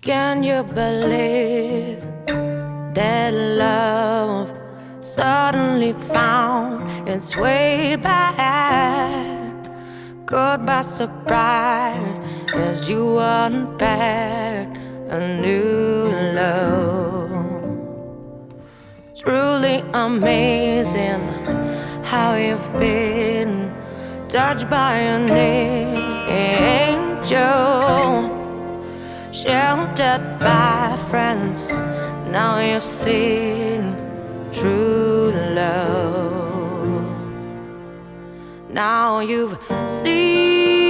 Can you believe that love suddenly found its way back? Caught by surprise as you unpacked a new love. Truly amazing how you've been touched by an angel, sheltered by friends. Now you've seen true love. Now you've seen